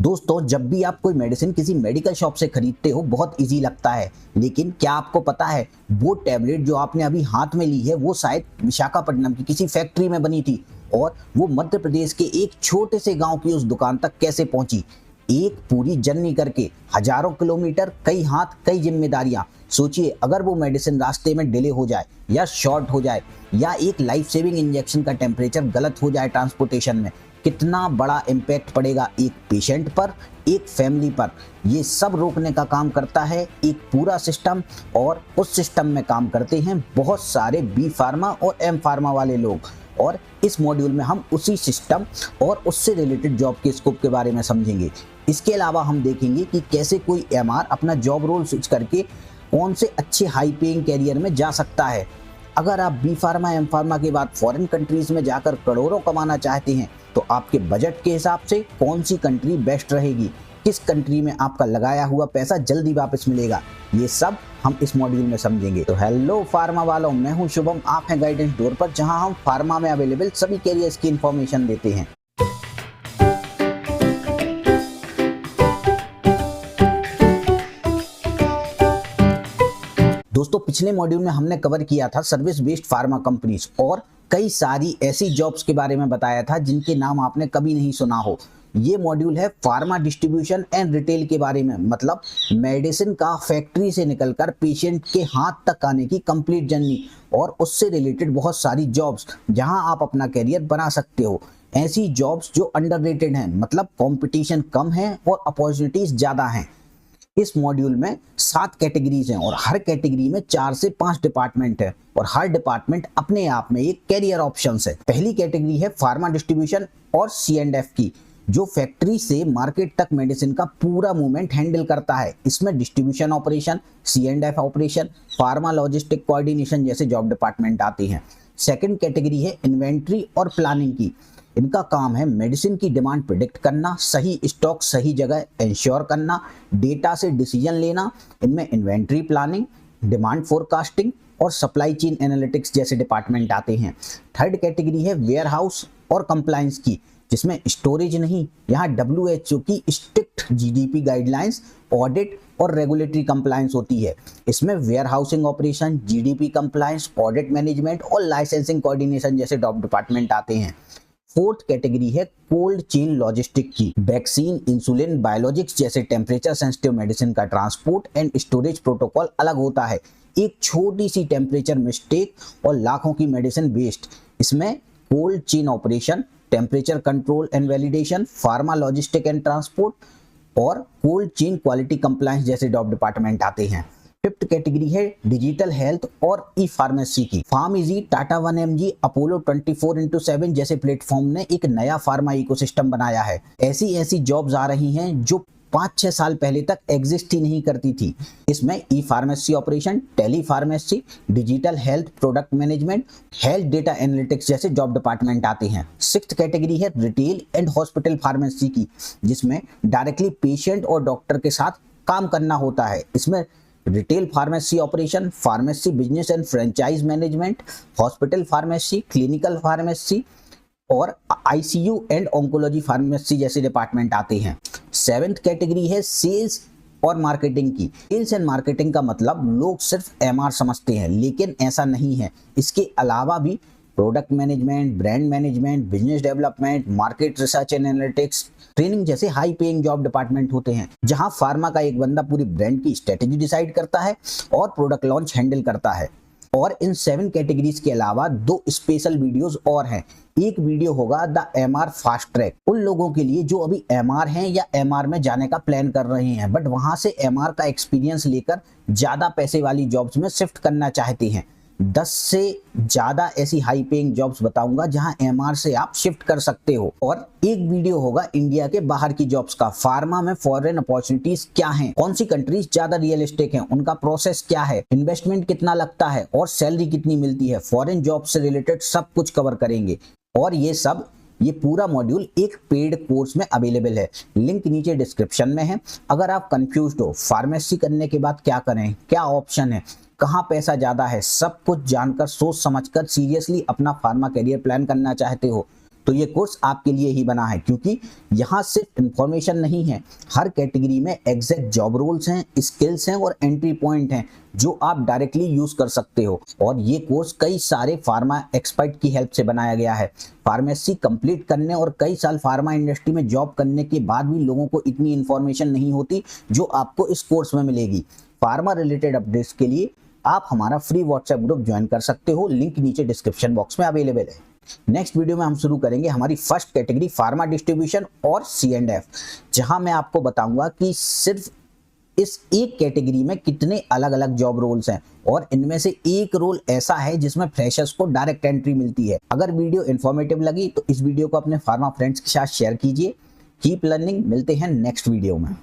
दोस्तों, जब भी आप कोई मेडिसिन किसी मेडिकल शॉप से खरीदते हो बहुत इजी लगता है, लेकिन क्या आपको पता है वो टैबलेट जो आपने अभी हाथ में ली है वो शायद विशाखापट्टनम की किसी फैक्ट्री में बनी थी और वो मध्य प्रदेश के एक छोटे से गांव की उस दुकान तक कैसे पहुंची। एक पूरी जर्नी करके हजारों किलोमीटर, कई हाथ, कई जिम्मेदारियां। सोचिए, अगर वो मेडिसिन रास्ते में डिले हो जाए या शॉर्ट हो जाए या एक लाइफ सेविंग इंजेक्शन का टेम्परेचर गलत हो जाए ट्रांसपोर्टेशन में, कितना बड़ा इम्पैक्ट पड़ेगा एक पेशेंट पर, एक फैमिली पर। ये सब रोकने का काम करता है एक पूरा सिस्टम, और उस सिस्टम में काम करते हैं बहुत सारे बी फार्मा और एम फार्मा वाले लोग। और इस मॉड्यूल में हम उसी सिस्टम और उससे रिलेटेड जॉब के स्कोप के बारे में समझेंगे। इसके अलावा हम देखेंगे कि कैसे कोई एमआर अपना जॉब रोल स्विच करके कौन से अच्छे हाई पेइंग कैरियर में जा सकता है। अगर आप बी फार्मा एम फार्मा के बाद फॉरेन कंट्रीज में जाकर करोड़ों कमाना चाहते हैं तो आपके बजट के हिसाब से कौन सी कंट्री बेस्ट रहेगी, किस कंट्री में आपका लगाया हुआ पैसा जल्दी वापस मिलेगा, ये सब हम इस मॉड्यूल में समझेंगे। तो हेलो फार्मा वालों, मैं हूं शुभम, आप हैं गाइडेंस डोर पर, जहां हम फार्मा में अवेलेबल सभी कैरियर्स की इंफॉर्मेशन देते हैं। दोस्तों, पिछले मॉड्यूल में हमने कवर किया था सर्विस बेस्ड फार्मा कंपनीज और कई सारी ऐसी जॉब्स के बारे में बताया था जिनके नाम आपने कभी नहीं सुना हो। ये मॉड्यूल है फार्मा डिस्ट्रीब्यूशन एंड रिटेल के बारे में, मतलब मेडिसिन का फैक्ट्री से निकलकर पेशेंट के हाथ तक आने की कंप्लीट जर्नी और उससे रिलेटेड बहुत सारी जॉब्स जहां आप अपना कैरियर बना सकते हो। ऐसी जॉब्स जो अंडररेटेड हैं, मतलब कंपटीशन कम है और अपॉर्चुनिटीज ज़्यादा हैं। इस मॉड्यूल में 7 कैटेगरीज हैं और हर कैटेगरी में 4 से 5 डिपार्टमेंट है और हर डिपार्टमेंट अपने आप में एक कैरियर ऑप्शंस है। पहली कैटेगरी है फार्मा डिस्ट्रीब्यूशन और C&F की, जो फैक्ट्री से मार्केट तक मेडिसिन का पूरा मूवमेंट हैंडल करता है। इसमें distribution operation, C&F operation, pharma logistic coordination जैसे जॉब डिपार्टमेंट आते हैं। सेकंड कैटेगरी है इन्वेंट्री और प्लानिंग की। इनका काम है मेडिसिन की डिमांड प्रिडिक्ट करना, सही स्टॉक सही जगह इंश्योर करना, डेटा से डिसीजन लेना। इनमें इन्वेंट्री प्लानिंग, डिमांड फोरकास्टिंग और सप्लाई चेन एनालिटिक्स जैसे डिपार्टमेंट आते हैं। थर्ड कैटेगरी है वेयर हाउस और कंप्लायंस की, जिसमें स्टोरेज नहीं, यहाँ WHO की स्ट्रिक्ट GDP गाइडलाइंस, ऑडिट और रेगुलेटरी कंप्लायंस होती है। इसमें warehousing operation, GDP compliance, audit management और लाइसेंसिंग कोऑर्डिनेशन जैसे जॉब डिपार्टमेंट आते हैं। फोर्थ कैटेगरी है कोल्ड चेन लॉजिस्टिक की। वैक्सीन, इंसुलिन, बायोलॉजिक्स जैसे टेम्परेचर सेंसिटिव मेडिसिन का ट्रांसपोर्ट एंड स्टोरेज प्रोटोकॉल अलग होता है। एक छोटी सी टेम्परेचर मिस्टेक और लाखों की मेडिसिन वेस्ट। इसमें cold chain operation, temperature control and validation, pharma logistic and transport और कोल्ड चेन क्वालिटी कंप्लायंस जैसे जॉब डिपार्टमेंट आते हैं। फिफ्थ कैटेगरी है डिजिटल हेल्थ और ई फार्मेसी की। फार्मेजी, टाटा 1mg, अपोलो 24x7 जैसे प्लेटफॉर्म ने एक नया फार्मा इकोसिस्टम बनाया है। ऐसी जॉब्स आ रही हैं जो 5-6 साल पहले तक एग्जिस्ट ही नहीं करती थी। इसमें e pharmacy operation, telepharmacy, digital health product management, health data analytics जैसे जॉब डिपार्टमेंट आते हैं। सिक्स्थ कैटेगरी है रिटेल एंड हॉस्पिटल फार्मेसी की, जिसमें डायरेक्टली पेशेंट और डॉक्टर के साथ काम करना होता है। इसमें retail pharmacy operation, pharmacy business and franchise management, hospital pharmacy, clinical pharmacy और ICU एंड ऑन्कोलॉजी फार्मेसी जैसे डिपार्टमेंट आते हैं। सेवेंथ कैटेगरी है सेल्स और मार्केटिंग की। सेल्स एंड मार्केटिंग का मतलब लोग सिर्फ MR समझते हैं, लेकिन ऐसा नहीं है। इसके अलावा भी product management, brand management, business development, market research and analytics, training जैसे हाई पेइंग जॉब डिपार्टमेंट होते हैं, जहां फार्मा का एक बंदा पूरी ब्रांड की स्ट्रेटेजी डिसाइड करता है और प्रोडक्ट लॉन्च हैंडल करता है। और इन 7 कैटेगरीज के अलावा 2 स्पेशल वीडियोस और हैं। एक वीडियो होगा द MR फास्ट ट्रैक, उन लोगों के लिए जो अभी MR हैं या MR में जाने का प्लान कर रहे हैं, बट वहां से MR का एक्सपीरियंस लेकर ज्यादा पैसे वाली जॉब्स में शिफ्ट करना चाहते हैं। 10 से ज्यादा ऐसी हाई पेइंग जॉब्स बताऊंगा जहां MR से आप शिफ्ट कर सकते हो। और एक वीडियो होगा इंडिया के बाहर की जॉब्स का। फार्मा में फॉरेन अपॉर्चुनिटीज क्या हैं, कौन सी कंट्रीज ज्यादा रियलिस्टिक हैं, उनका प्रोसेस क्या है, इन्वेस्टमेंट कितना लगता है और सैलरी कितनी मिलती है। फॉरेन जॉब से रिलेटेड सब कुछ कवर करेंगे। और ये पूरा मॉड्यूल एक पेड कोर्स में अवेलेबल है, लिंक नीचे डिस्क्रिप्शन में है। अगर आप कंफ्यूज्ड हो फार्मेसी करने के बाद क्या करें, क्या ऑप्शन है, कहाँ पैसा ज्यादा है, सब कुछ जानकर सोच समझकर सीरियसली अपना फार्मा करियर प्लान करना चाहते हो तो ये कोर्स आपके लिए ही बना है, क्योंकि यहाँ सिर्फ इंफॉर्मेशन नहीं है, हर कैटेगरी में एग्जैक्ट जॉब रोल्स हैं, स्किल्स हैं और एंट्री पॉइंट हैं जो आप डायरेक्टली यूज कर सकते हो। और ये कोर्स कई सारे फार्मा एक्सपर्ट की हेल्प से बनाया गया है। फार्मेसी कंप्लीट करने और कई साल फार्मा इंडस्ट्री में जॉब करने के बाद भी लोगों को इतनी इन्फॉर्मेशन नहीं होती जो आपको इस कोर्स में मिलेगी। फार्मा रिलेटेड अपडेट्स के लिए आप हमारा फ्री व्हाट्सएप ग्रुप ज्वाइन कर सकते हो, लिंक नीचे डिस्क्रिप्शन बॉक्स में अवेलेबल है। नेक्स्ट वीडियो में हम शुरू करेंगे हमारी फर्स्ट कैटेगरी फार्मा डिस्ट्रीब्यूशन और C&F, जहां मैं आपको बताऊंगा कि सिर्फ इस एक कैटेगरी में कितने अलग अलग जॉब रोल्स हैं और इनमें से एक रोल ऐसा है जिसमें फ्रेशर्स को डायरेक्ट एंट्री मिलती है। अगर वीडियो इन्फॉर्मेटिव लगी तो इस वीडियो को अपने फार्मा फ्रेंड्स के साथ शेयर कीजिए। कीप लर्निंग, मिलते हैं नेक्स्ट वीडियो में।